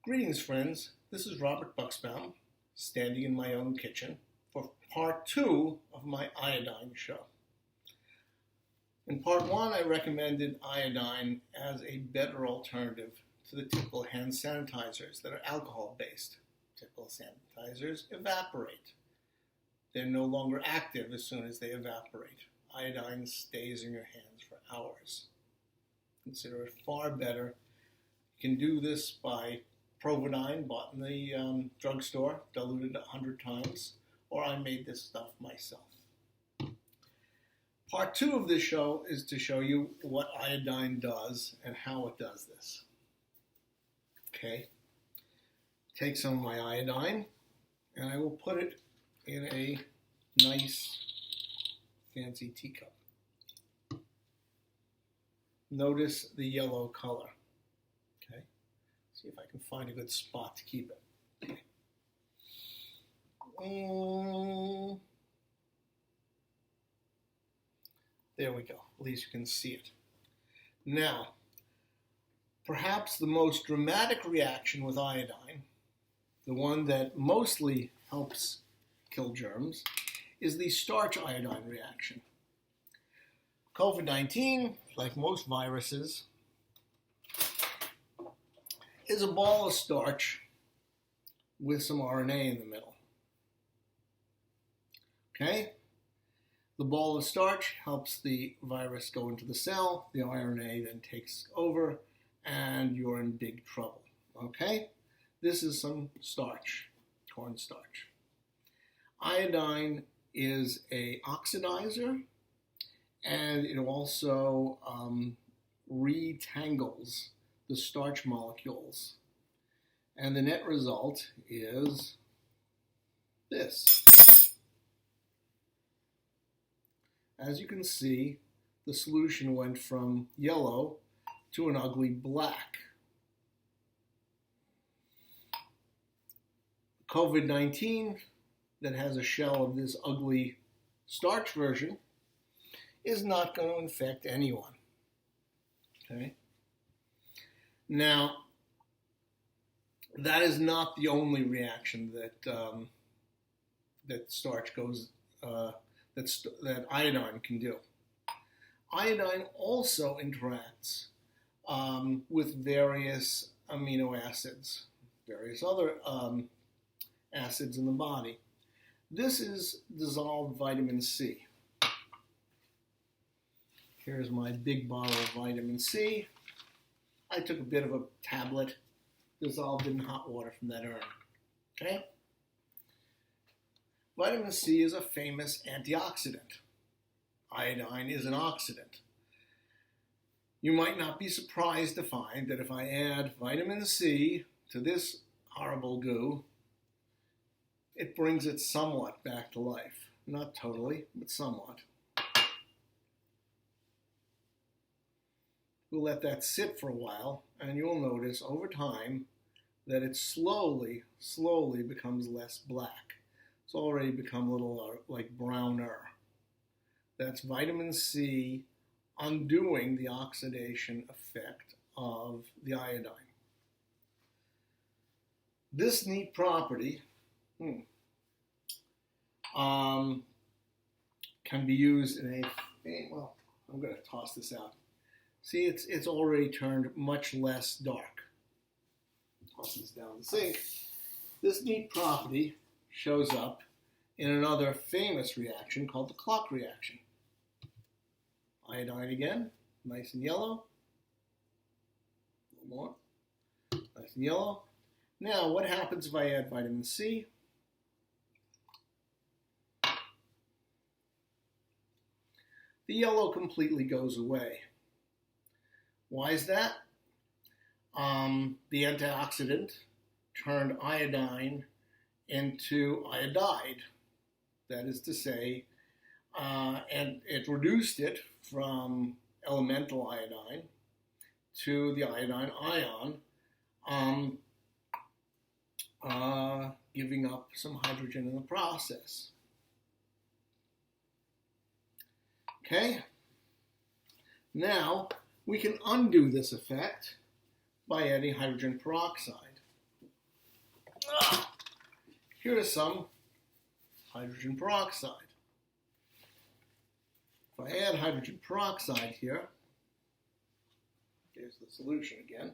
Greetings, friends. This is Robert Buxbaum, standing in my own kitchen for part 2 of my iodine show. In part 1, I recommended iodine as a better alternative to the typical hand sanitizers that are alcohol-based. Typical sanitizers evaporate. They're no longer active as soon as they evaporate. Iodine stays in your hands for hours. Consider it far better. You can do this by Providine, bought in the drugstore, diluted 100 times, or I made this stuff myself. Part 2 of this show is to show you what iodine does and how it does this. Okay, take some of my iodine and I will put it in a nice fancy teacup. Notice the yellow color. See if I can find a good spot to keep it. Okay. There we go. At least you can see it. Now, perhaps the most dramatic reaction with iodine, the one that mostly helps kill germs, is the starch-iodine reaction. COVID-19, like most viruses, is a ball of starch with some RNA in the middle. Okay? The ball of starch helps the virus go into the cell, the RNA then takes over, and you're in big trouble. Okay? This is some starch, cornstarch. Iodine is an oxidizer, and it also retangles the starch molecules. And the net result is this. As you can see, the solution went from yellow to an ugly black. COVID-19 that has a shell of this ugly starch version is not going to infect anyone. Okay? Now, that is not the only reaction that starch goes that iodine can do. Iodine also interacts with various amino acids, various other acids in the body. This is dissolved vitamin C. Here's my big bottle of vitamin C. I took a bit of a tablet, dissolved in hot water from that urn. Okay? Vitamin C is a famous antioxidant. Iodine is an oxidant. You might not be surprised to find that if I add vitamin C to this horrible goo, it brings it somewhat back to life. Not totally, but somewhat. We'll let that sit for a while, and you'll notice over time that it slowly becomes less black. It's already become a little like browner. That's vitamin C undoing the oxidation effect of the iodine. This neat property can be used in well, I'm going to toss this out. See, it's already turned much less dark. Toss this down the sink. This neat property shows up in another famous reaction called the clock reaction. Iodine again, nice and yellow. A little more. Nice and yellow. Now, what happens if I add vitamin C? The yellow completely goes away. Why is that? The antioxidant turned iodine into iodide. That is to say, and it reduced it from elemental iodine to the iodine ion, giving up some hydrogen in the process. Okay? Now, we can undo this effect by adding hydrogen peroxide. Here is some hydrogen peroxide. If I add hydrogen peroxide here, here's the solution again.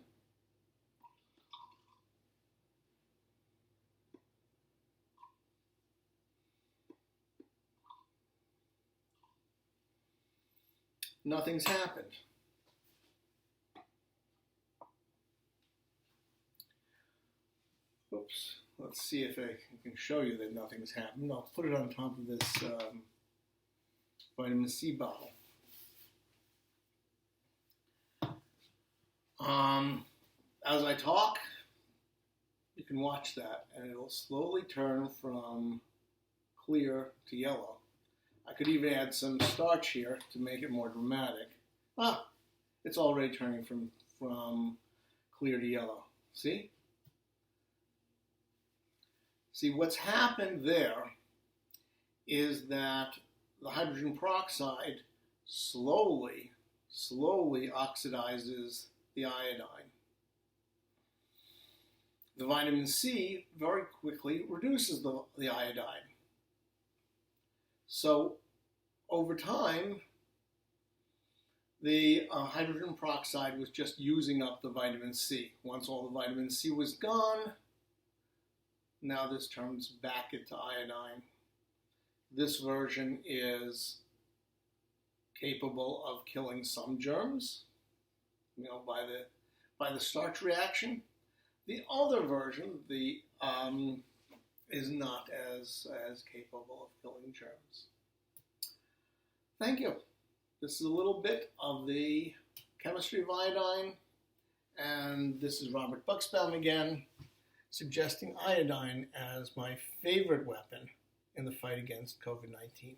Nothing's happened. Oops. Let's see if I can show you that nothing's happened. I'll put it on top of this vitamin C bottle. As I talk, you can watch that, and it'll slowly turn from clear to yellow. I could even add some starch here to make it more dramatic. It's already turning from clear to yellow. See? See, what's happened there is that the hydrogen peroxide slowly oxidizes the iodine. The vitamin C very quickly reduces the iodine. So over time, the hydrogen peroxide was just using up the vitamin C. Once all the vitamin C was gone, now this turns back into iodine. This version is capable of killing some germs, by the starch reaction. The other version, is not as capable of killing germs. Thank you. This is a little bit of the chemistry of iodine, and this is Robert Buxbaum again, suggesting iodine as my favorite weapon in the fight against COVID-19.